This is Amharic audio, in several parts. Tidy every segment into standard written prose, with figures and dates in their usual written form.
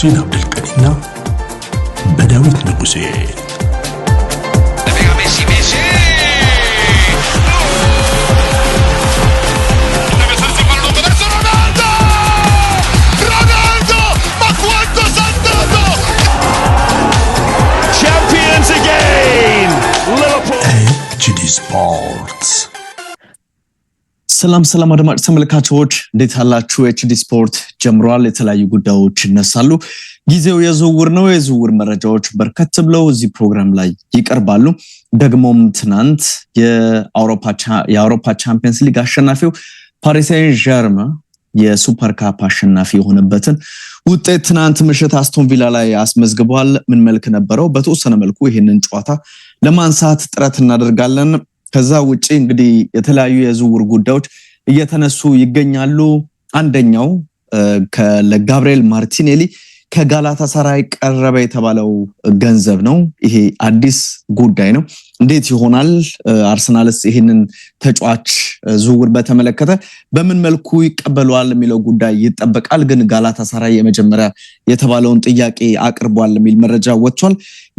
በሁሴን አብዱልቀኒና በዳዊት ንጉሴ HD Sports ሰላም አድማጭ ተመልካቾች እንዴት አላችሁ? HD ስፖርት ጀምሯል። የተለያዩ ጉዳዮች ይነሳሉ። ጊዜው የዝውውር ነው። የዝውውር መረጃዎች በርከት ብለው እዚህ ፕሮግራም ላይ ይቀርባሉ። ደግሞም ትናንት የአውሮፓ ቻምፒየንስ ሊግ አሸናፊው ፓሪስ ሴን-ዠርመን የሱፐር ካፕ አሸናፊ የሆነበትን ውጤት ትናንት ምሽት አስቶን ቪላ ላይ አስመዝግቧል። ምን መልክ ነበረው? በተወሰነ መልኩ ይሄንን ጨዋታ ለማንሳት ጥረት እናደርጋለን። ከዛ ውጪ እንግዲህ የተለያዩ የዝውውር ጉዳዮች እየተነሱ ይገኛሉ። አንደኛው ለጋብሪኤል ማርቲኔሊ ከጋላታሳራይ ቀረበ የተባለው ገንዘብ ነው። ይሄ አዲስ ጉዳይ ነው። እንዴት ይሆናል? አርሰናልስ ይሄንን ተጫዋች ዝውውር በተመለከተ በምን መልኩ ይቀበሏል የሚለው ጉዳይ ይጠበቃል። ግን ጋላታሳራይ የመጀመሪያ የተባለውን ጥያቄ አቅርቧል የሚል መረጃ ወጥቷል።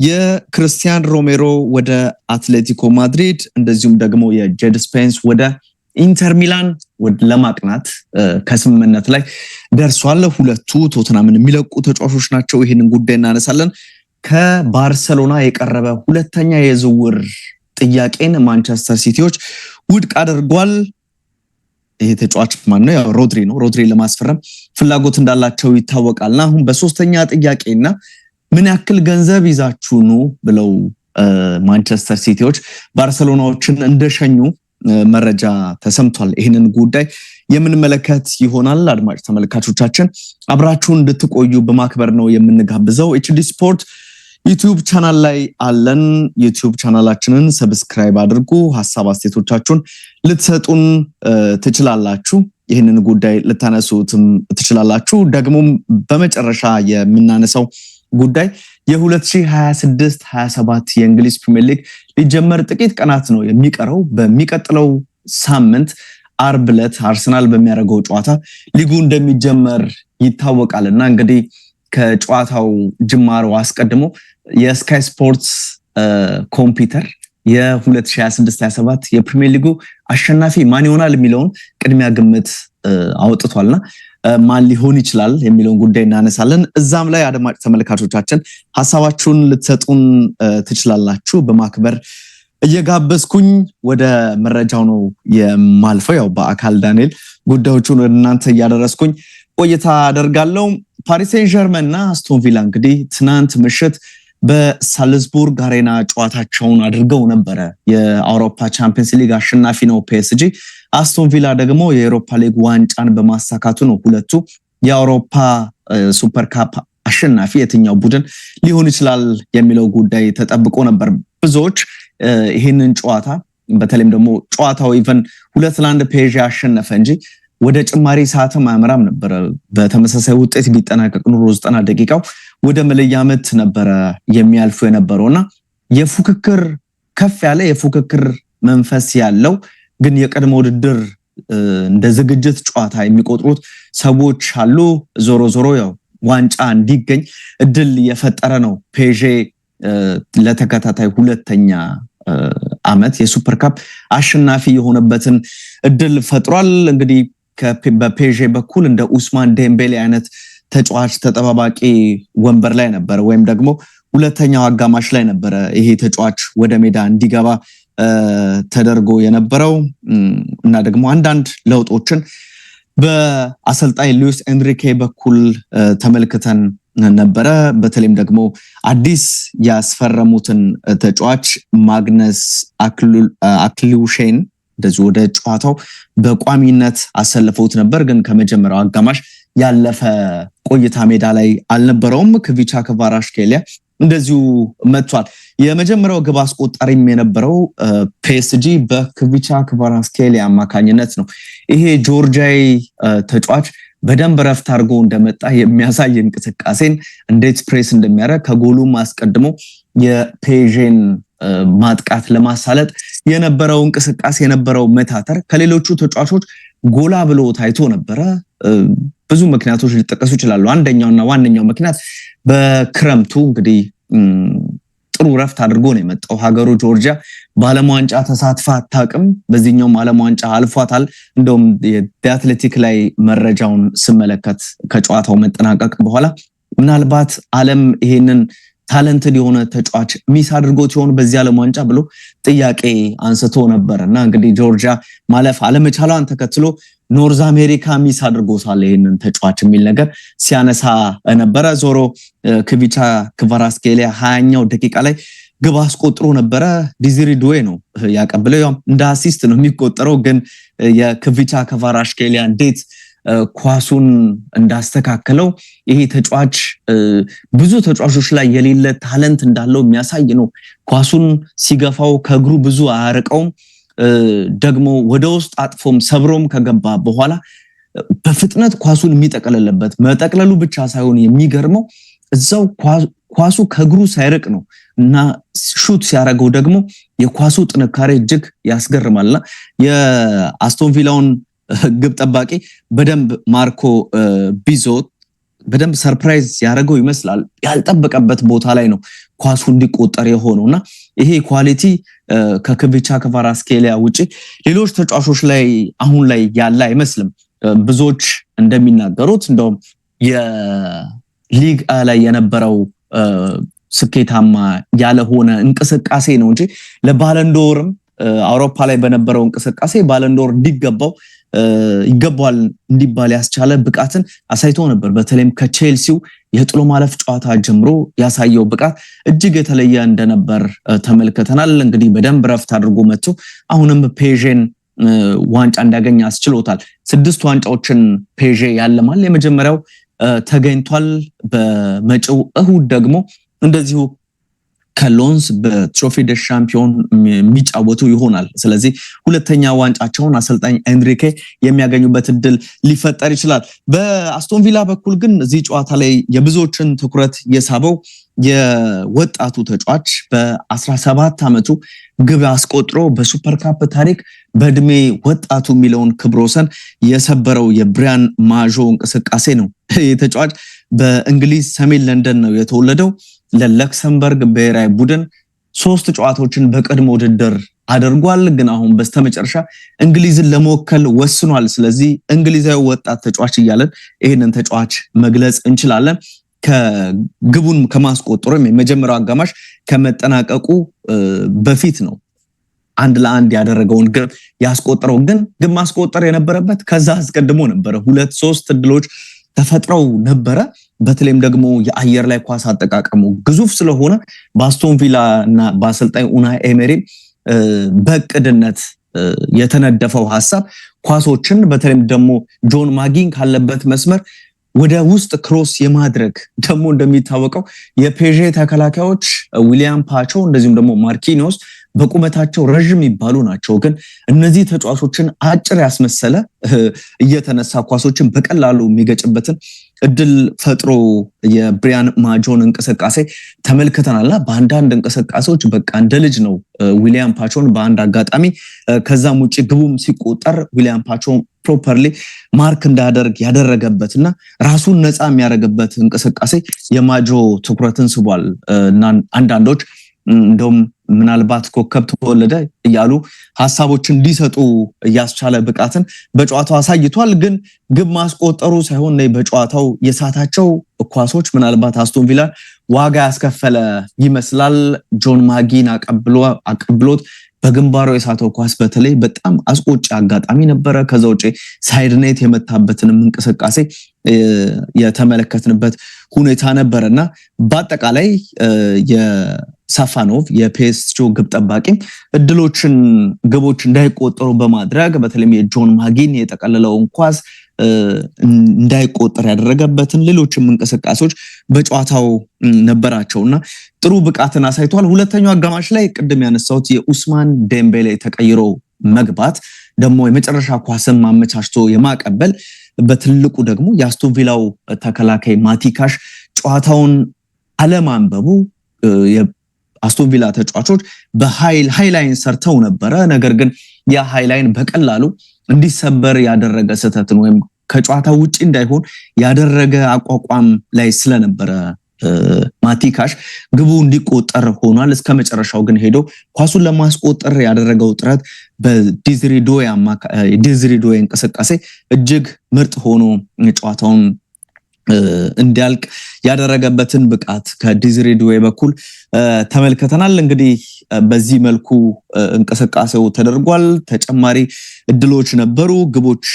የክርስቲያን ሮሜሮ ወደ አትሌቲኮ ማድሪድ እንደዚሁም ደግሞ የጄድ ስፔንስ ወደ ኢንተር ሚላን ለማቅናት ከስምምነት ላይ ደርሷል። ሁለቱ ቶተናምን የሚለቁ ተጫዋቾች ናቸው። ይሄንን ጉዳይ እናነሳለን። ከባርሰሎና የቀረበ ሁለተኛ የዝውውር ጥያቄን ማንቸስተር ሲቲዎች ውድቅ አድርጓል። ይሄ ተጫዋች ማን ነው? ያው ሮድሪ ነው። ሮድሪ ለማስፈረም ፍላጎት እንዳላቸው ይታወቃልና አሁን በሶስተኛ ጥያቄና ምን ያክል ገንዘብ ይዛችሁ ነው ብለው ማንቸስተር ሲቲዎች ባርሰሎናዎችን እንደሸኙ መረጃ ተሰምቷል። ይህንን ጉዳይ የምንመለከት ይሆናል። አድማጭ ተመልካቾቻችን አብራችሁን እንድትቆዩ በማክበር ነው የምንጋብዘው። HD ስፖርት ዩቲዩብ ቻናል ላይ አለን። ዩቲዩብ ቻናላችንን ሰብስክራይብ አድርጉ። ሐሳብ አስተያየቶቻችሁን ልትሰጡን ትችላላችሁ። ይህንን ጉዳይ ልታነሱትም ትችላላችሁ። ደግሞም በመጨረሻ የምናነሳው ጉዳይ የ2026-27 የእንግሊዝ ፕሪሚየር ሊግ ሊጀመር ጥቂት ቀናት ነው የሚቀረው። በሚቀጥለው ሳምንት አርብ ዕለት አርሰናል በሚያደርገው ጨዋታ ሊጉ እንደሚጀመር ይታወቃልና እንግዲህ ከጨዋታው ጅማሮ አስቀድሞ የስካይ ስፖርትስ ኮምፒውተር የ2026-27 የፕሪሚየር ሊጉ አሸናፊ ማን ይሆናል የሚለውን ቅድሚያ ግምት አውጥቷልና ማን ሊሆን ይችላል የሚለውን ጉዳይ እናነሳለን። እዛም ላይ አድማጭ ተመልካቾቻችን ሐሳባችሁን ልትሰጡን ትችላላችሁ። በማክበር እየጋበዝኩኝ ወደ መረጃው ነው የማልፈው። ያው በአካል ዳንኤል ጉዳዮቹን ወደ እናንተ እያደረስኩኝ ቆይታ አደርጋለሁ። ፓሪስ ሴን-ዠርመን እና አስቶን ቪላ እንግዲህ ትናንት ምሽት በሳልዝቡርግ አሬና ጨዋታቸውን አድርገው ነበረ። የአውሮፓ ቻምፒየንስ ሊግ አሸናፊ ነው ፒኤስጂ። አስቶን ቪላ ደግሞ የአውሮፓ ሊግ ዋንጫን በማሳካቱ ነው ሁለቱ የአውሮፓ ሱፐር ካፕ አሸናፊ የትኛው ቡድን ሊሆን ይችላል የሚለው ጉዳይ ተጠብቆ ነበር። ብዙዎች ይሄንን ጨዋታ በተለይም ደግሞ ጨዋታው ኢቨን 2-1 ፔዥ አሸነፈ እንጂ ወደ ጭማሪ ሰዓትም አያመራም ነበር። በተመሳሳይ ውጤት ቢጠናቀቅ ኑሮ 90 ደቂቃው ወደ መለያ ምት ነበረ የሚያልፉ የነበረውና የፉክክር ከፍ ያለ የፉክክር መንፈስ ያለው ግን የቀድሞ ውድድር እንደ ዝግጅት ጨዋታ የሚቆጥሩት ሰዎች አሉ። ዞሮ ያው ዋንጫ እንዲገኝ እድል የፈጠረ ነው። ፔዤ ለተከታታይ ሁለተኛ አመት የሱፐር ካፕ አሸናፊ የሆነበትን እድል ፈጥሯል። እንግዲህ በፔዤ በኩል እንደ ኡስማን ዴምቤሌ አይነት ተጫዋች ተጠባባቂ ወንበር ላይ ነበር ወይም ደግሞ ሁለተኛው አጋማሽ ላይ ነበረ ይሄ ተጫዋች ወደ ሜዳ እንዲገባ ተደርጎ የነበረው እና ደግሞ አንዳንድ ለውጦችን በአሰልጣኝ ሉዊስ ኤንሪኬ በኩል ተመልክተን ነበረ። በተለይም ደግሞ አዲስ ያስፈረሙትን ተጫዋች ማግነስ አክሊውሼን እንደዚህ ወደ ጨዋታው በቋሚነት አሰልፈውት ነበር። ግን ከመጀመሪያው አጋማሽ ያለፈ ቆይታ ሜዳ ላይ አልነበረውም። ክቪቻ ክቫራትስኬሊያ እንደዚሁ መጥቷል። የመጀመሪያው ግብ አስቆጣሪም የነበረው ፒኤስጂ በክቪቻ ክቫራትስኬሊያ አማካኝነት ነው። ይሄ ጆርጂያዊ ተጫዋች በደንብ ረፍት አድርጎ እንደመጣ የሚያሳይ እንቅስቃሴን እንዴት ፕሬስ እንደሚያደርግ ከጎሉም አስቀድሞ የፔዥን ማጥቃት ለማሳለጥ የነበረው እንቅስቃሴ የነበረው መታተር ከሌሎቹ ተጫዋቾች ጎላ ብሎ ታይቶ ነበረ። ብዙ ምክንያቶች ሊጠቀሱ ይችላሉ። አንደኛውና ዋነኛው ምክንያት በክረምቱ እንግዲህ ጥሩ ረፍት አድርጎ ነው የመጣው። ሀገሩ ጆርጂያ በዓለም ዋንጫ ተሳትፋ አታውቅም። በዚህኛውም ዓለም ዋንጫ አልፏታል። እንደውም የአትሌቲክ ላይ መረጃውን ስመለከት ከጨዋታው መጠናቀቅ በኋላ ምናልባት ዓለም ይሄንን ታለንትድ የሆነ ተጫዋች ሚስ አድርጎት ሲሆን በዚህ ዓለም ዋንጫ ብሎ ጥያቄ አንስቶ ነበርና እንግዲህ ጆርጂያ ማለፍ አለመቻሏን ተከትሎ ኖርዝ አሜሪካ ሚስ አድርጎታል ይሄንን ተጫዋች የሚል ነገር ሲያነሳ ነበረ። ዞሮ ክቪቻ ክቫራትስኬሊያ 20ኛው ደቂቃ ላይ ግብ አስቆጥሮ ነበረ። ዲዚሪ ዱዌ ነው ያቀበለው። ያው እንደ አሲስት ነው የሚቆጠረው፣ ግን የክቪቻ ክቫራትስኬሊያ እንዴት ኳሱን እንዳስተካከለው ይሄ ተጫዋች ብዙ ተጫዋቾች ላይ የሌለ ታለንት እንዳለው የሚያሳይ ነው። ኳሱን ሲገፋው ከእግሩ ብዙ አያርቀውም። ደግሞ ወደ ውስጥ አጥፎም ሰብሮም ከገባ በኋላ በፍጥነት ኳሱን የሚጠቀለልበት መጠቅለሉ ብቻ ሳይሆን የሚገርመው እዛው ኳሱ ከእግሩ ሳይርቅ ነው እና ሹት ሲያደርገው ደግሞ የኳሱ ጥንካሬ እጅግ ያስገርማልና የአስቶን ቪላውን ግብ ጠባቂ በደንብ ማርኮ ቢዞት በደንብ ሰርፕራይዝ ያደረገው ይመስላል። ያልጠበቀበት ቦታ ላይ ነው ኳሱ እንዲቆጠር የሆነውና ይሄ ኳሊቲ ከክቪቻ ክቫራትስኬሊያ ውጪ ሌሎች ተጫዋቾች ላይ አሁን ላይ ያለ አይመስልም። ብዙዎች እንደሚናገሩት እንደውም የሊግ ላይ የነበረው ስኬታማ ያለሆነ እንቅስቃሴ ነው እንጂ ለባለንዶርም አውሮፓ ላይ በነበረው እንቅስቃሴ ባለንዶር ይገባዋል እንዲባል ያስቻለ ብቃትን አሳይቶ ነበር። በተለይም ከቼልሲው የጥሎ ማለፍ ጨዋታ ጀምሮ ያሳየው ብቃት እጅግ የተለየ እንደነበር ተመልክተናል። እንግዲህ በደንብ ረፍት አድርጎ መጥቶ አሁንም ፔዤን ዋንጫ እንዲያገኝ አስችሎታል። 6 ዋንጫዎችን ፔዤ ያለማል። የመጀመሪያው ተገኝቷል። በመጪው እሁድ ደግሞ እንደዚሁ ከሎንስ በትሮፊ ደ ሻምፒዮን የሚጫወቱ ይሆናል። ስለዚህ ሁለተኛ ዋንጫቸውን አሰልጣኝ ኤንሪኬ የሚያገኙበት እድል ሊፈጠር ይችላል። በአስቶን ቪላ በኩል ግን እዚህ ጨዋታ ላይ የብዙዎችን ትኩረት የሳበው የወጣቱ ተጫዋች በ17 ዓመቱ ግብ አስቆጥሮ በሱፐር ካፕ ታሪክ በእድሜ ወጣቱ የሚለውን ክብረ ወሰን የሰበረው የብሪያን ማዦ እንቅስቃሴ ነው። ይህ ተጫዋች በእንግሊዝ ሰሜን ለንደን ነው የተወለደው። ለለክሰምበርግ ብሔራዊ ቡድን 3 ጨዋታዎችን በቅድመ ውድድር አድርጓል። ግን አሁን በስተመጨረሻ እንግሊዝን ለመወከል ወስኗል። ስለዚህ እንግሊዛዊ ወጣት ተጫዋች እያለን ይህንን ተጫዋች መግለጽ እንችላለን። ከግቡን ከማስቆጠሩም የመጀመሪያው አጋማሽ ከመጠናቀቁ በፊት ነው 1-1 ያደረገውን ግብ ያስቆጠረው። ግን ግብ ማስቆጠር የነበረበት ከዛ አስቀድሞ ነበረ። 2-3 እድሎች ተፈጥረው ነበረ። በተለይም ደግሞ የአየር ላይ ኳስ አጠቃቀሙ ግዙፍ ስለሆነ በአስቶን ቪላ እና በአሰልጣኝ ኡናይ ኤሜሪ በእቅድነት የተነደፈው ሐሳብ ኳሶችን በተለይም ደግሞ ጆን ማጊን ካለበት መስመር ወደ ውስጥ ክሮስ የማድረግ ደግሞ እንደሚታወቀው የፔዤ ተከላካዮች ዊሊያም ፓቾ እንደዚሁም ደግሞ ማርኪኒዮስ በቁመታቸው ረጅም ይባሉ ናቸው። ግን እነዚህ ተጫዋቾችን አጭር ያስመሰለ እየተነሳ ኳሶችን በቀላሉ የሚገጭበትን እድል ፈጥሮ የብሪያን ማጆን እንቅስቃሴ ተመልክተናል። በአንዳንድ እንቅስቃሴዎች በቃ እንደ ልጅ ነው ዊሊያም ፓቾን በአንድ አጋጣሚ ከዛም ውጭ ግቡም ሲቆጠር ዊሊያም ፓቾ ፕሮፐርሊ ማርክ እንዳደርግ ያደረገበትና ራሱን ነፃ የሚያደርግበት እንቅስቃሴ የማጆ ትኩረትን ስቧል እና አንዳንዶች እንደውም ምናልባት ኮከብ ተወለደ እያሉ ሐሳቦችን እንዲሰጡ ያስቻለ ብቃትን በጨዋታው አሳይቷል። ግን ግብ ማስቆጠሩ ሳይሆን በጨዋታው የሳታቸው ኳሶች ምናልባት አስቶን ቪላ ዋጋ ያስከፈለ ይመስላል። ጆን ማጊን አቀብሎት በግንባሩ የሳተው ኳስ በተለይ በጣም አስቆጪ አጋጣሚ ነበረ። ከዛ ውጪ ሳይድኔት የመታበትንም እንቅስቃሴ የተመለከትንበት ሁኔታ ነበርና በአጠቃላይ የሳፋኖቭ የፒኤስጂ ግብ ጠባቂ ግቦች እንዳይቆጠሩ በማድረግ በተለይም የጆን ማጊን የጠቀለለውን ኳስ እንዳይቆጠር ያደረገበትን ሌሎችም እንቅስቃሴዎች በጨዋታው ነበራቸውና ጥሩ ብቃትን አሳይቷል። ሁለተኛው አጋማሽ ላይ ቅድም ያነሳሁት የኡስማን ዴምቤሌ ተቀይሮ መግባት ደግሞ የመጨረሻ ኳስን ማመቻችቶ የማቀበል በትልቁ ደግሞ የአስቶን ቪላው ተከላካይ ማቲካሽ ጨዋታውን አለማንበቡ የአስቶን ቪላ ተጫዋቾች በሃይላይን ሰርተው ነበረ። ነገር ግን ያ ሃይላይን በቀላሉ እንዲሰበር ያደረገ ስህተትን ወይም ከጨዋታ ውጪ እንዳይሆን ያደረገ አቋቋም ላይ ስለነበረ ማቲካሽ ግቡ እንዲቆጠር ሆኗል። እስከ መጨረሻው ግን ሄዶ ኳሱን ለማስቆጠር ያደረገው ጥረት በዲዝሪ ዶዬ እንቅስቃሴ እጅግ ምርጥ ሆኖ ጨዋታውን እንዲያልቅ ያደረገበትን ብቃት ከዲዝሪ ዶዬ በኩል ተመልክተናል። እንግዲህ በዚህ መልኩ እንቅስቃሴው ተደርጓል። ተጨማሪ እድሎች ነበሩ፣ ግቦች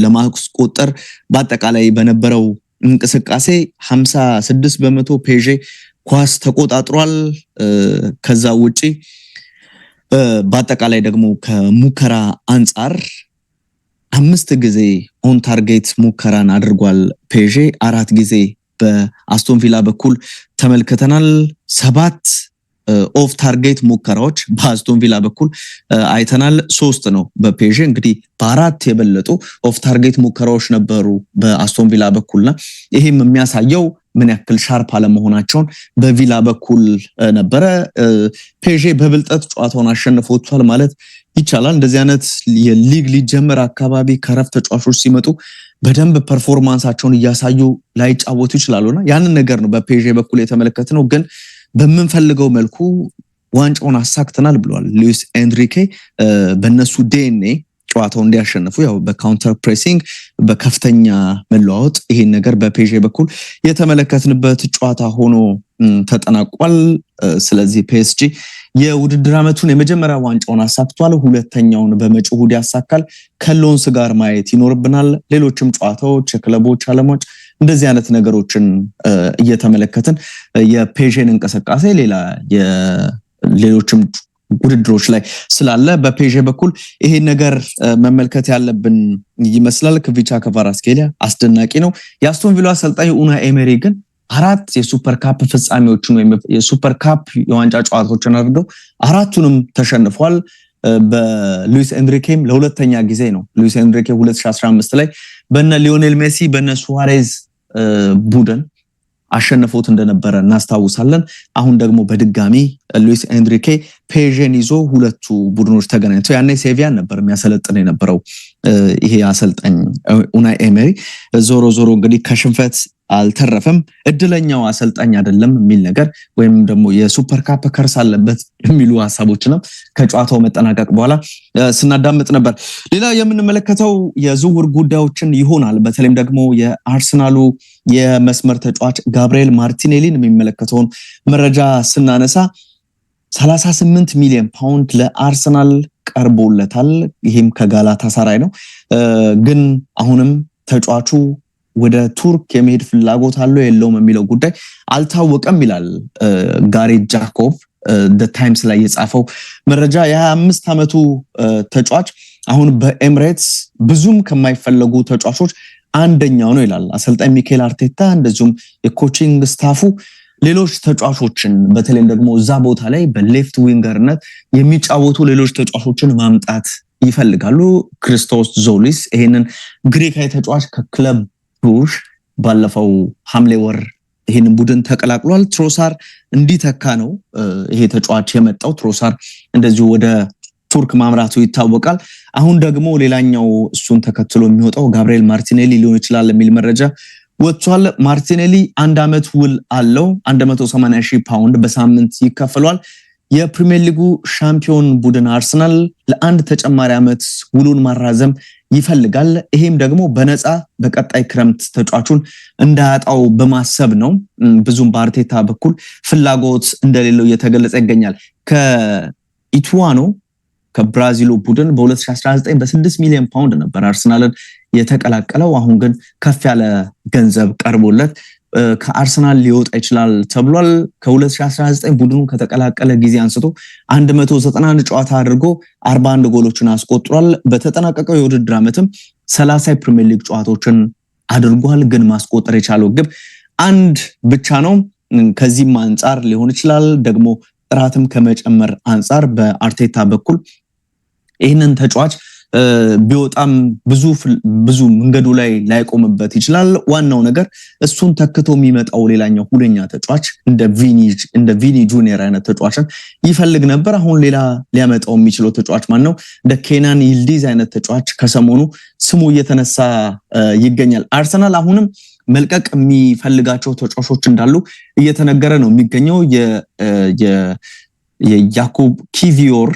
ለማስቆጠር በአጠቃላይ በነበረው እንቅስቃሴ 56% ፔዤ ኳስ ተቆጣጥሯል። ከዛ ውጪ በአጠቃላይ ደግሞ ከሙከራ አንጻር 5 ጊዜ ኦን ታርጌት ሙከራን አድርጓል ፔዤ። 4 ጊዜ በአስቶን ቪላ በኩል ተመልክተናል። 7 ኦፍ ታርጌት ሙከራዎች በአስቶን ቪላ በኩል አይተናል። 3 ነው በፔዤ። እንግዲህ በ4 የበለጡ ኦፍ ታርጌት ሙከራዎች ነበሩ በአስቶን ቪላ በኩልና ይሄም የሚያሳየው ምን ያክል ሻርፕ አለመሆናቸውን በቪላ በኩል ነበረ። ፔዤ በብልጠት ጨዋታውን አሸንፎቷል ማለት ይቻላል። እንደዚህ አይነት የሊግ ሊጀመር አካባቢ ከረፍት ተጫዋቾች ሲመጡ በደንብ ፐርፎርማንሳቸውን እያሳዩ ላይጫወቱ ይችላሉና ያንን ነገር ነው በፔዤ በኩል የተመለከትነው። ግን በምንፈልገው መልኩ ዋንጫውን አሳክተናል ብለዋል ሉዊስ ኤንሪኬ። በእነሱ ዲኤንኤ ጨዋታው እንዲያሸንፉ ያው በካውንተር ፕሬሲንግ በከፍተኛ መለዋወጥ ይሄን ነገር በፔዤ በኩል የተመለከትንበት ጨዋታ ሆኖ ተጠናቋል። ስለዚህ ፒኤስጂ የውድድር ዓመቱን የመጀመሪያ ዋንጫውን አሳክቷል። ሁለተኛውን በመጪው እሁድ ያሳካል። ከሎንስ ጋር ማየት ይኖርብናል። ሌሎችም ጨዋታዎች የክለቦች ዓለሞች እንደዚህ አይነት ነገሮችን እየተመለከትን የፔዤን እንቅስቃሴ ሌሎችም ውድድሮች ላይ ስላለ በፔዤ በኩል ይሄን ነገር መመልከት ያለብን ይመስላል። ክቪቻ ከቫራስኬሊያ አስደናቂ ነው። የአስቶን ቪላ አሰልጣኝ ኡናይ ኤሜሪ ግን 4 የሱፐር ካፕ ፍጻሜዎችን ወይም የሱፐር ካፕ የዋንጫ ጨዋታዎችን አድርገው 4ቱንም ተሸንፏል። በሉዊስ ኤንሪኬም ለሁለተኛ ጊዜ ነው። ሉዊስ ኤንሪኬ 2015 ላይ በነ ሊዮኔል ሜሲ በነ ሱዋሬዝ ቡድን አሸንፎት እንደነበረ እናስታውሳለን። አሁን ደግሞ በድጋሚ ሉዊስ ኤንሪኬ ፔዤን ይዞ ሁለቱ ቡድኖች ተገናኝተው ያኔ ሴቪያን ነበር የሚያሰለጥን የነበረው ይሄ አሰልጣኝ ኡናይ ኤሜሪ። ዞሮ እንግዲህ ከሽንፈት አልተረፈም። እድለኛው አሰልጣኝ አይደለም የሚል ነገር ወይም ደግሞ የሱፐር ካፕ ከርስ አለበት የሚሉ ሐሳቦችንም ከጨዋታው መጠናቀቅ በኋላ ስናዳምጥ ነበር። ሌላ የምንመለከተው የዝውውር ጉዳዮችን ይሆናል። በተለይም ደግሞ የአርሰናሉ የመስመር ተጫዋች ጋብሪኤል ማርቲኔሊን የሚመለከተውን መረጃ ስናነሳ 38 ሚሊዮን ፓውንድ ለአርሰናል ቀርቦለታል። ይህም ከጋላታሳራይ ነው። ግን አሁንም ተጫዋቹ ወደ ቱርክ የመሄድ ፍላጎት አለው የለውም የሚለው ጉዳይ አልታወቀም ይላል ጋሪ ጃኮብ ታይምስ ላይ የጻፈው መረጃ። የ25 ዓመቱ ተጫዋች አሁን በኤምሬትስ ብዙም ከማይፈለጉ ተጫዋቾች አንደኛው ነው ይላል አሰልጣኝ ሚኬል አርቴታ። እንደዚሁም የኮቺንግ ስታፉ ሌሎች ተጫዋቾችን በተለይም ደግሞ እዛ ቦታ ላይ በሌፍት ዊንገርነት የሚጫወቱ ሌሎች ተጫዋቾችን ማምጣት ይፈልጋሉ። ክሪስቶስ ዞሊስ ይሄንን ግሪካዊ ተጫዋች ከክለብ ብሩዥ ባለፈው ሐምሌ ወር ይሄንን ቡድን ተቀላቅሏል። ትሮሳር እንዲተካ ነው ይሄ ተጫዋች የመጣው። ትሮሳር እንደዚሁ ወደ ቱርክ ማምራቱ ይታወቃል። አሁን ደግሞ ሌላኛው እሱን ተከትሎ የሚወጣው ጋብሪኤል ማርቲኔሊ ሊሆን ይችላል የሚል መረጃ ወጥቷል። ማርቲኔሊ 1 ዓመት ውል አለው። 180,000 ፓውንድ በሳምንት ይከፈሏል። የፕሪሚየር ሊጉ ሻምፒዮን ቡድን አርሰናል ለአንድ ተጨማሪ ዓመት ውሉን ማራዘም ይፈልጋል። ይሄም ደግሞ በነፃ በቀጣይ ክረምት ተጫዋቹን እንዳያጣው በማሰብ ነው። ብዙም በአርቴታ በኩል ፍላጎት እንደሌለው እየተገለጸ ይገኛል። ከኢቱዋኖ ከብራዚሉ ቡድን በ2019 በ6 ሚሊዮን ፓውንድ ነበር አርሰናልን የተቀላቀለው። አሁን ግን ከፍ ያለ ገንዘብ ቀርቦለት ከአርሰናል ሊወጣ ይችላል ተብሏል። ከ2019 ቡድኑ ከተቀላቀለ ጊዜ አንስቶ 191 ጨዋታ አድርጎ 41 ጎሎችን አስቆጥሯል። በተጠናቀቀው የውድድር ዓመትም 30 ፕሪሚየር ሊግ ጨዋታዎችን አድርጓል። ግን ማስቆጠር የቻለው ግብ 1 ብቻ ነው። ከዚህም አንጻር ሊሆን ይችላል ደግሞ ጥራትም ከመጨመር አንጻር በአርቴታ በኩል ይህንን ተጫዋች ቢወጣም ብዙ መንገዱ ላይ ላይቆምበት ይችላል። ዋናው ነገር እሱን ተክቶ የሚመጣው ሌላኛው ሁለኛ ተጫዋች እንደ ቪኒ ጁኒየር አይነት ተጫዋችን ይፈልግ ነበር። አሁን ሌላ ሊያመጣው የሚችለው ተጫዋች ማን ነው? እንደ ኬናን ይልዲዝ አይነት ተጫዋች ከሰሞኑ ስሙ እየተነሳ ይገኛል። አርሰናል አሁንም መልቀቅ የሚፈልጋቸው ተጫዋቾች እንዳሉ እየተነገረ ነው የሚገኘው። የያኩብ ኪቪዮር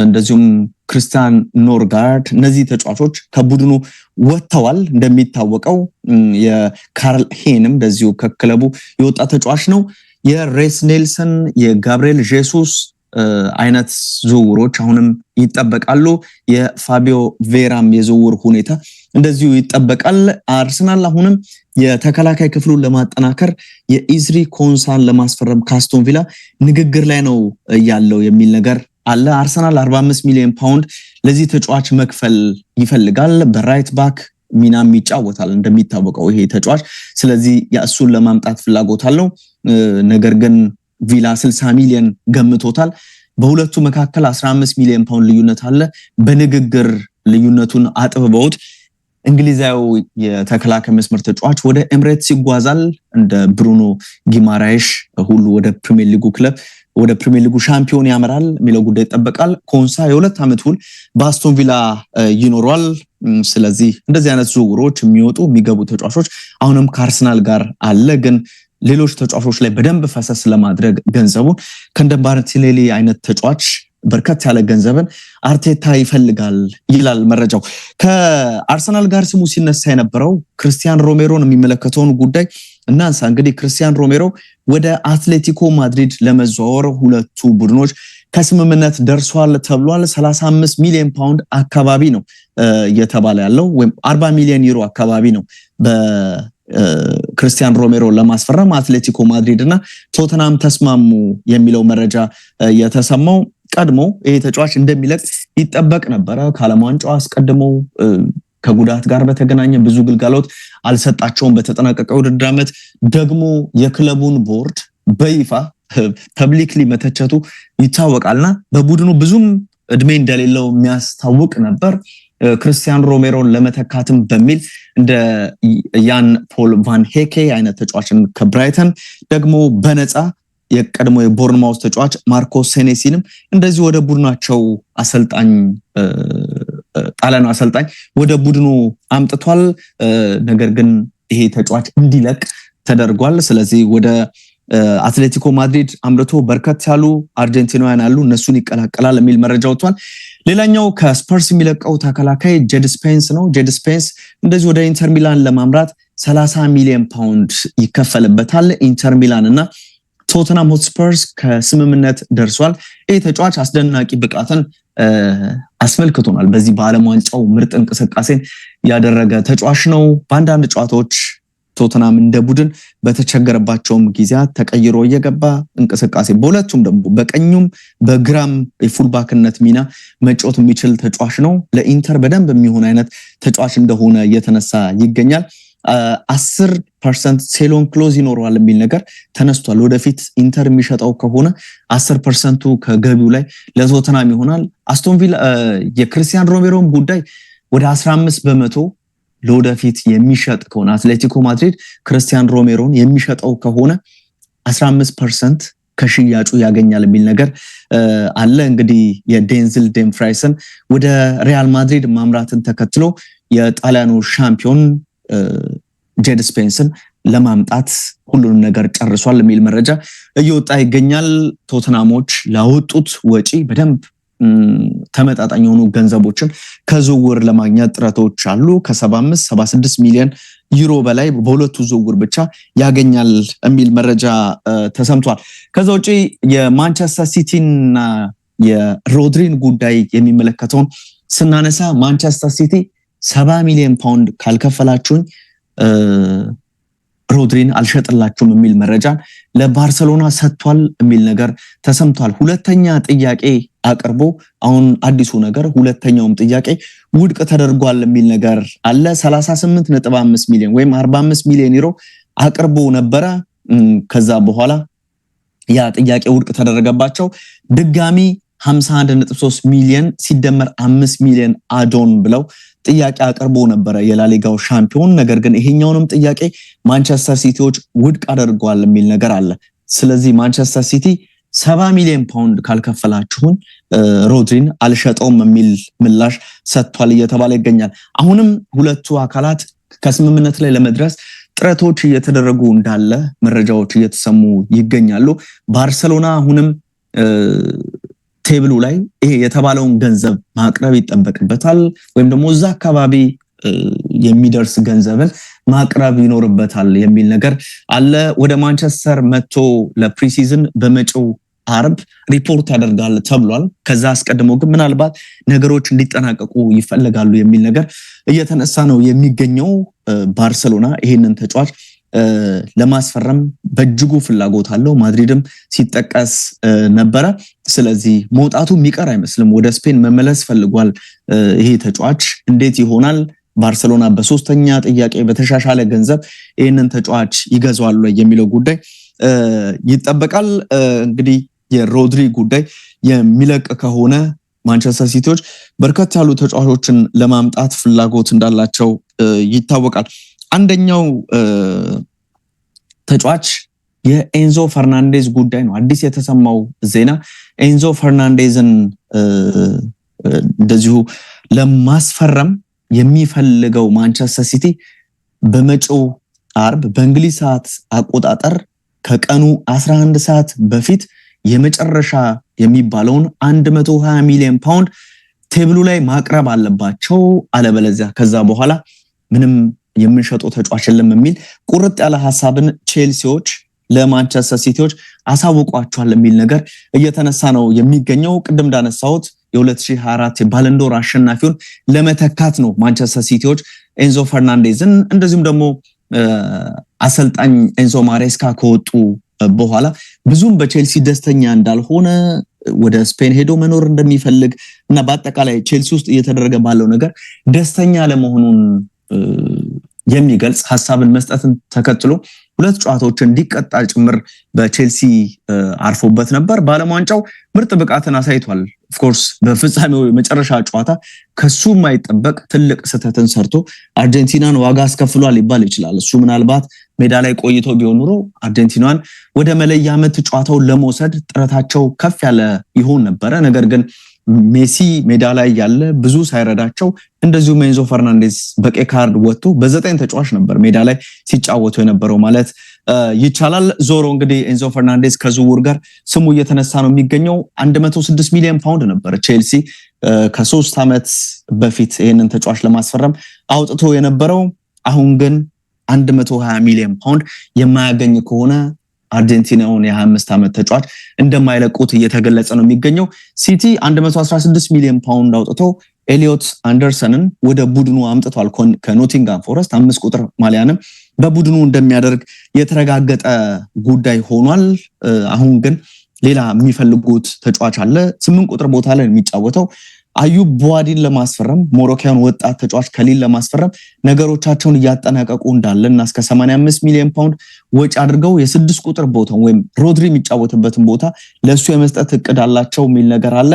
እንደዚሁም ክርስቲያን ኖርጋርድ እነዚህ ተጫዋቾች ከቡድኑ ወጥተዋል። እንደሚታወቀው የካርል ሄንም እንደዚሁ ከክለቡ የወጣ ተጫዋች ነው። የሬስ ኔልሰን የጋብሪኤል ጄሱስ አይነት ዝውውሮች አሁንም ይጠበቃሉ። የፋቢዮ ቬራም የዝውውር ሁኔታ እንደዚሁ ይጠበቃል። አርሰናል አሁንም የተከላካይ ክፍሉን ለማጠናከር የኢዝሪ ኮንሳን ለማስፈረም ካስቶን ቪላ ንግግር ላይ ነው ያለው የሚል ነገር አለ። አርሰናል 45 ሚሊዮን ፓውንድ ለዚህ ተጫዋች መክፈል ይፈልጋል። በራይት ባክ ሚናም ይጫወታል እንደሚታወቀው ይሄ ተጫዋች። ስለዚህ እሱን ለማምጣት ፍላጎት አለው። ነገር ግን ቪላ 60 ሚሊዮን ገምቶታል። በሁለቱ መካከል 15 ሚሊዮን ፓውንድ ልዩነት አለ። በንግግር ልዩነቱን አጥብበውት እንግሊዛዊ የተከላካይ መስመር ተጫዋች ወደ ኤምሬትስ ይጓዛል። እንደ ብሩኖ ጊማራይሽ ሁሉ ወደ ፕሪሚየር ሊጉ ክለብ ወደ ፕሪሚየር ሊጉ ሻምፒዮን ያመራል የሚለው ጉዳይ ይጠበቃል። ኮንሳ የ2 ዓመት ውል በአስቶን ቪላ ይኖራል። ስለዚህ እንደዚህ አይነት ዝውውሮች የሚወጡ የሚገቡ ተጫዋቾች አሁንም ከአርሰናል ጋር አለ። ግን ሌሎች ተጫዋቾች ላይ በደንብ ፈሰስ ለማድረግ ገንዘቡን ከእንደ ማርቲኔሊ አይነት ተጫዋች በርከት ያለ ገንዘብን አርቴታ ይፈልጋል ይላል መረጃው። ከአርሰናል ጋር ስሙ ሲነሳ የነበረው ክርስቲያን ሮሜሮን የሚመለከተውን ጉዳይ እናንሳ። እንግዲህ ክርስቲያን ሮሜሮ ወደ አትሌቲኮ ማድሪድ ለመዘዋወር ሁለቱ ቡድኖች ከስምምነት ደርሷል ተብሏል። 35 ሚሊዮን ፓውንድ አካባቢ ነው እየተባለ ያለው ወይም 40 ሚሊዮን ዩሮ አካባቢ ነው ክርስቲያን ሮሜሮ ለማስፈረም አትሌቲኮ ማድሪድ እና ቶተናም ተስማሙ የሚለው መረጃ የተሰማው። ቀድሞ ይሄ ተጫዋች እንደሚለቅ ይጠበቅ ነበረ። ከዓለም ዋንጫው አስቀድሞ ከጉዳት ጋር በተገናኘ ብዙ ግልጋሎት አልሰጣቸውም። በተጠናቀቀ ውድድር ዓመት ደግሞ የክለቡን ቦርድ በይፋ ፐብሊክሊ መተቸቱ ይታወቃልና በቡድኑ ብዙም እድሜ እንደሌለው የሚያስታውቅ ነበር። ክርስቲያን ሮሜሮን ለመተካትም በሚል እንደ ያን ፖል ቫን ሄኬ አይነት ተጫዋችን ከብራይተን ደግሞ በነፃ የቀድሞ የቦርንማውስ ተጫዋች ማርኮ ሴኔሲንም እንደዚህ ወደ ቡድናቸው ጣሊያኑ አሰልጣኝ ወደ ቡድኑ አምጥቷል። ነገር ግን ይሄ ተጫዋች እንዲለቅ ተደርጓል። ስለዚህ ወደ አትሌቲኮ ማድሪድ አምርቶ በርከት ያሉ አርጀንቲናውያን አሉ፣ እነሱን ይቀላቀላል የሚል መረጃ ወጥቷል። ሌላኛው ከስፐርስ የሚለቀው ተከላካይ ጄድ ስፔንስ ነው። ጄድ ስፔንስ እንደዚህ ወደ ኢንተር ሚላን ለማምራት 30 ሚሊዮን ፓውንድ ይከፈልበታል። ኢንተር ሚላን እና ቶተናም ሆትስፐርስ ከስምምነት ደርሷል። ይህ ተጫዋች አስደናቂ ብቃትን አስመልክቶናል። በዚህ በዓለም ዋንጫው ምርጥ እንቅስቃሴን ያደረገ ተጫዋች ነው። በአንዳንድ ጨዋታዎች ቶተናም እንደ ቡድን በተቸገረባቸውም ጊዜያት ተቀይሮ እየገባ እንቅስቃሴ በሁለቱም ደግሞ በቀኙም በግራም የፉልባክነት ሚና መጫወት የሚችል ተጫዋች ነው። ለኢንተር በደንብ የሚሆን አይነት ተጫዋች እንደሆነ እየተነሳ ይገኛል። 10% ሴሎን ክሎዝ ይኖረዋል የሚል ነገር ተነስቷል። ወደፊት ኢንተር የሚሸጠው ከሆነ 10%ቱ ከገቢው ላይ ለቶተናም ይሆናል። አስቶን ቪላ የክርስቲያን ሮሜሮን ጉዳይ ወደ 15% ለወደፊት የሚሸጥ ከሆነ አትሌቲኮ ማድሪድ ክርስቲያን ሮሜሮን የሚሸጠው ከሆነ 15% ከሽያጩ ያገኛል የሚል ነገር አለ። እንግዲህ የዴንዝል ዴምፍራይስን ወደ ሪያል ማድሪድ ማምራትን ተከትሎ የጣሊያኑ ሻምፒዮን ጄድ ስፔንስን ለማምጣት ሁሉንም ነገር ጨርሷል የሚል መረጃ እየወጣ ይገኛል። ቶተናሞች ላወጡት ወጪ በደንብ ተመጣጣኝ የሆኑ ገንዘቦችን ከዝውውር ለማግኘት ጥረቶች አሉ። ከ75-76 ሚሊዮን ዩሮ በላይ በሁለቱ ዝውውር ብቻ ያገኛል የሚል መረጃ ተሰምቷል። ከዛ ውጪ የማንቸስተር ሲቲና የሮድሪን ጉዳይ የሚመለከተውን ስናነሳ ማንቸስተር ሲቲ 70 ሚሊዮን ፓውንድ ካልከፈላችሁኝ ሮድሪን አልሸጥላችሁም የሚል መረጃን ለባርሰሎና ሰጥቷል የሚል ነገር ተሰምቷል። ሁለተኛ ጥያቄ አቅርቦ አሁን አዲሱ ነገር ሁለተኛውም ጥያቄ ውድቅ ተደርጓል የሚል ነገር አለ። 38.5 ሚሊዮን ወይም 45 ሚሊዮን ዩሮ አቅርቦ ነበረ። ከዛ በኋላ ያ ጥያቄ ውድቅ ተደረገባቸው። ድጋሚ 51.3 ሚሊዮን ሲደመር 5 ሚሊዮን አዶን ብለው ጥያቄ አቅርቦ ነበረ የላሊጋው ሻምፒዮን። ነገር ግን ይሄኛውንም ጥያቄ ማንቸስተር ሲቲዎች ውድቅ አድርገዋል የሚል ነገር አለ። ስለዚህ ማንቸስተር ሲቲ 70 ሚሊዮን ፓውንድ ካልከፈላችሁን ሮድሪን አልሸጠውም የሚል ምላሽ ሰጥቷል እየተባለ ይገኛል። አሁንም ሁለቱ አካላት ከስምምነት ላይ ለመድረስ ጥረቶች እየተደረጉ እንዳለ መረጃዎች እየተሰሙ ይገኛሉ። ባርሰሎና አሁንም ቴብሉ ላይ ይሄ የተባለውን ገንዘብ ማቅረብ ይጠበቅበታል፣ ወይም ደግሞ እዛ አካባቢ የሚደርስ ገንዘብን ማቅረብ ይኖርበታል የሚል ነገር አለ። ወደ ማንቸስተር መጥቶ ለፕሪሲዝን በመጪው አርብ ሪፖርት ያደርጋል ተብሏል። ከዛ አስቀድሞ ግን ምናልባት ነገሮች እንዲጠናቀቁ ይፈልጋሉ የሚል ነገር እየተነሳ ነው የሚገኘው። ባርሰሎና ይሄንን ተጫዋች ለማስፈረም በእጅጉ ፍላጎት አለው። ማድሪድም ሲጠቀስ ነበረ። ስለዚህ መውጣቱ የሚቀር አይመስልም። ወደ ስፔን መመለስ ፈልጓል ይሄ ተጫዋች። እንዴት ይሆናል? ባርሰሎና በሶስተኛ ጥያቄ በተሻሻለ ገንዘብ ይህንን ተጫዋች ይገዛዋል የሚለው ጉዳይ ይጠበቃል። እንግዲህ የሮድሪ ጉዳይ የሚለቅ ከሆነ ማንቸስተር ሲቲዎች በርከት ያሉ ተጫዋቾችን ለማምጣት ፍላጎት እንዳላቸው ይታወቃል። አንደኛው ተጫዋች የኤንዞ ፈርናንዴዝ ጉዳይ ነው። አዲስ የተሰማው ዜና ኤንዞ ፈርናንዴዝን እንደዚሁ ለማስፈረም የሚፈልገው ማንቸስተር ሲቲ በመጪው አርብ በእንግሊዝ ሰዓት አቆጣጠር ከቀኑ 11 ሰዓት በፊት የመጨረሻ የሚባለውን 120 ሚሊዮን ፓውንድ ቴብሉ ላይ ማቅረብ አለባቸው። አለበለዚያ ከዛ በኋላ ምንም የምንሸጠው ተጫዋች የለም የሚል ቁርጥ ያለ ሐሳብን ቼልሲዎች ለማንቸስተር ሲቲዎች አሳውቋቸዋል የሚል ነገር እየተነሳ ነው የሚገኘው። ቅድም እንዳነሳሁት የ2024 የባለንዶር አሸናፊውን ለመተካት ነው ማንቸስተር ሲቲዎች ኤንዞ ፈርናንዴዝን እንደዚሁም ደግሞ አሰልጣኝ ኤንዞ ማሬስካ ከወጡ በኋላ ብዙም በቼልሲ ደስተኛ እንዳልሆነ ወደ ስፔን ሄዶ መኖር እንደሚፈልግ እና በአጠቃላይ ቼልሲ ውስጥ እየተደረገ ባለው ነገር ደስተኛ ለመሆኑን የሚገልጽ ሐሳብን መስጠትን ተከትሎ ሁለት ጨዋታዎችን እንዲቀጣ ጭምር በቼልሲ አርፎበት ነበር። በዓለም ዋንጫው ምርጥ ብቃትን አሳይቷል። ኦፍ ኮርስ በፍጻሜው የመጨረሻ ጨዋታ ከሱ የማይጠበቅ ትልቅ ስህተትን ሰርቶ አርጀንቲናን ዋጋ አስከፍሏል ሊባል ይችላል። እሱ ምናልባት ሜዳ ላይ ቆይቶ ቢሆን ኑሮ አርጀንቲናን ወደ መለያ ምት ጨዋታውን ለመውሰድ ጥረታቸው ከፍ ያለ ይሆን ነበረ። ነገር ግን ሜሲ ሜዳ ላይ ያለ ብዙ ሳይረዳቸው እንደዚሁም ኤንዞ ፈርናንዴዝ በቀይ ካርድ ወጥቶ በ9 ተጫዋች ነበር ሜዳ ላይ ሲጫወቱ የነበረው ማለት ይቻላል። ዞሮ እንግዲህ ኤንዞ ፈርናንዴዝ ከዝውውር ጋር ስሙ እየተነሳ ነው የሚገኘው። 106 ሚሊዮን ፓውንድ ነበር ቼልሲ ከ3 ዓመት በፊት ይህንን ተጫዋች ለማስፈረም አውጥቶ የነበረው። አሁን ግን 120 ሚሊዮን ፓውንድ የማያገኝ ከሆነ አርጀንቲናውን የ25 ዓመት ተጫዋች እንደማይለቁት እየተገለጸ ነው የሚገኘው። ሲቲ 116 ሚሊዮን ፓውንድ አውጥቶ ኤሊዮት አንደርሰንን ወደ ቡድኑ አምጥቷል። ከኖቲንጋም ፎረስት 5 ቁጥር ማሊያንም በቡድኑ እንደሚያደርግ የተረጋገጠ ጉዳይ ሆኗል። አሁን ግን ሌላ የሚፈልጉት ተጫዋች አለ። 8 ቁጥር ቦታ ላይ የሚጫወተው አዩብ ቦዋዲን ለማስፈረም ሞሮካውን ወጣት ተጫዋች ከሊል ለማስፈረም ነገሮቻቸውን እያጠናቀቁ እንዳለና እስከ 85 ሚሊዮን ፓውንድ ወጪ አድርገው የ6 ቁጥር ቦታውን ወይም ሮድሪ የሚጫወትበትን ቦታ ለሱ የመስጠት እቅድ አላቸው የሚል ነገር አለ።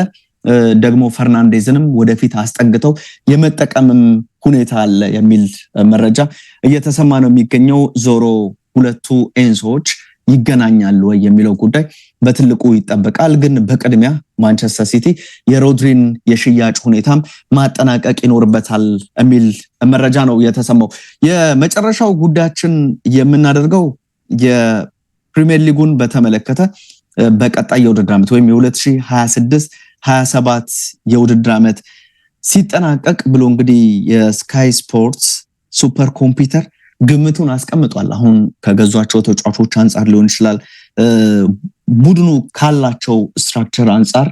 ደግሞ ፈርናንዴዝንም ወደፊት አስጠግተው የመጠቀምም ሁኔታ አለ የሚል መረጃ እየተሰማ ነው የሚገኘው። ዞሮ ሁለቱ ኤንዞዎች ይገናኛሉ ወይ የሚለው ጉዳይ በትልቁ ይጠበቃል። ግን በቅድሚያ ማንቸስተር ሲቲ የሮድሪን የሽያጭ ሁኔታም ማጠናቀቅ ይኖርበታል የሚል መረጃ ነው የተሰማው። የመጨረሻው ጉዳያችን የምናደርገው የፕሪሚየር ሊጉን በተመለከተ በቀጣይ የውድድር ዓመት ወይም የ2026-27 የውድድር ዓመት ሲጠናቀቅ ብሎ እንግዲህ የስካይ ስፖርትስ ሱፐር ኮምፒውተር ግምቱን አስቀምጧል። አሁን ከገዟቸው ተጫዋቾች አንጻር ሊሆን ይችላል፣ ቡድኑ ካላቸው ስትራክቸር አንጻር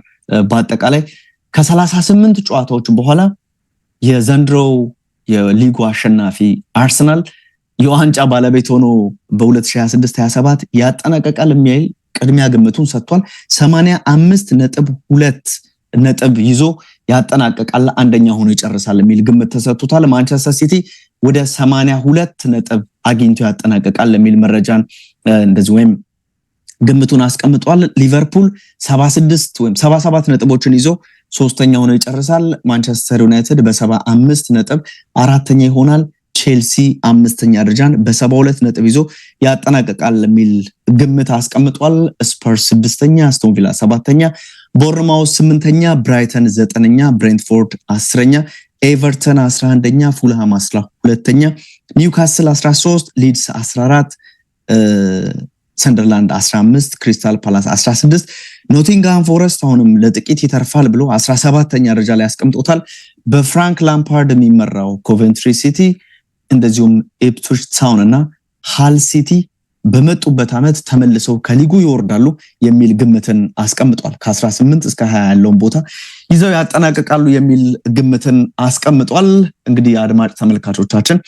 በአጠቃላይ ከ38 ጨዋታዎች በኋላ የዘንድሮው የሊጉ አሸናፊ አርሰናል የዋንጫ ባለቤት ሆኖ በ2026-27 ያጠናቀቃል የሚል ቅድሚያ ግምቱን ሰጥቷል። 85.2 ነጥብ ይዞ ያጠናቀቃል፣ አንደኛ ሆኖ ይጨርሳል የሚል ግምት ተሰጥቷል። ማንቸስተር ሲቲ ወደ 82 ነጥብ አግኝቶ ያጠናቀቃል የሚል መረጃን እንደዚህ ወይም ግምቱን አስቀምጧል። ሊቨርፑል 76 ወይም 77 ነጥቦችን ይዞ ሶስተኛ ሆኖ ይጨርሳል። ማንቸስተር ዩናይትድ በ75 ነጥብ አራተኛ ይሆናል። ቼልሲ አምስተኛ ደረጃን በ72 ነጥብ ይዞ ያጠናቀቃል የሚል ግምት አስቀምጧል። ስፐርስ ስድስተኛ፣ አስቶን ቪላ ሰባተኛ፣ ቦርንማውዝ ስምንተኛ፣ ብራይተን ዘጠነኛ፣ ብሬንትፎርድ 10ኛ፣ ኤቨርተን 11ኛ፣ ፉልሃም 12ኛ፣ ኒውካስል 13፣ ሊድስ 14፣ ሰንደርላንድ 15፣ ክሪስታል ፓላስ 16፣ ኖቲንግሃም ፎረስት አሁንም ለጥቂት ይተርፋል ብሎ 17ኛ ደረጃ ላይ ያስቀምጦታል። በፍራንክ ላምፓርድ የሚመራው ኮቨንትሪ ሲቲ እንደዚሁም ኢፕስዊች ታውን እና ሃል ሲቲ በመጡበት ዓመት ተመልሰው ከሊጉ ይወርዳሉ የሚል ግምትን አስቀምጧል። ከ18 እስከ 20 ያለውን ቦታ ይዘው ያጠናቀቃሉ የሚል ግምትን አስቀምጧል። እንግዲህ አድማጭ ተመልካቾቻችን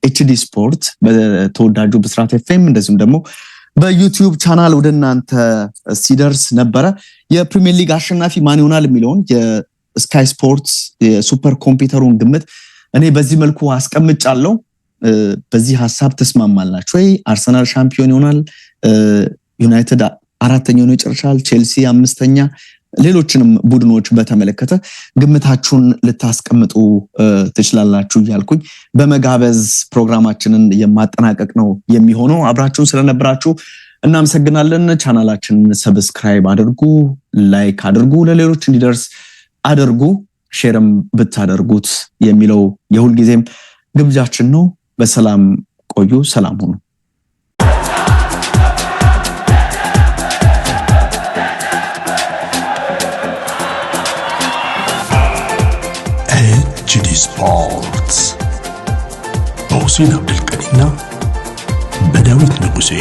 ኤችዲ ስፖርት በተወዳጁ ብስራት ኤፍኤም እንደዚሁም ደግሞ በዩቲዩብ ቻናል ወደ እናንተ ሲደርስ ነበረ። የፕሪሚየር ሊግ አሸናፊ ማን ይሆናል የሚለውን የስካይ ስፖርትስ የሱፐር ኮምፒውተሩን ግምት እኔ በዚህ መልኩ አስቀምጫለሁ። በዚህ ሐሳብ ተስማማላችሁ ወይ? አርሰናል ሻምፒዮን ይሆናል፣ ዩናይትድ አራተኛ ሆኖ ይጨርሳል፣ ቼልሲ አምስተኛ፣ ሌሎችንም ቡድኖች በተመለከተ ግምታችሁን ልታስቀምጡ ትችላላችሁ እያልኩኝ በመጋበዝ ፕሮግራማችንን የማጠናቀቅ ነው የሚሆነው። አብራችሁን ስለነበራችሁ እናመሰግናለን። ቻናላችንን ሰብስክራይብ አድርጉ፣ ላይክ አድርጉ፣ ለሌሎች እንዲደርስ አድርጉ፣ ሼርም ብታደርጉት የሚለው የሁልጊዜም ግብዣችን ነው። በሰላም ቆዩ። ሰላም ሁኑ። ኤችዲ ስፖርትስ በሁሴን አብዱልቀኒና በዳዊት ንጉሴ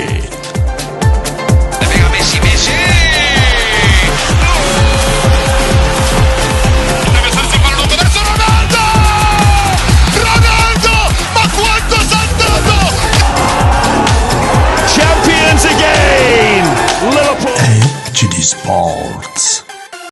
ኤችዲ ስፖርትስ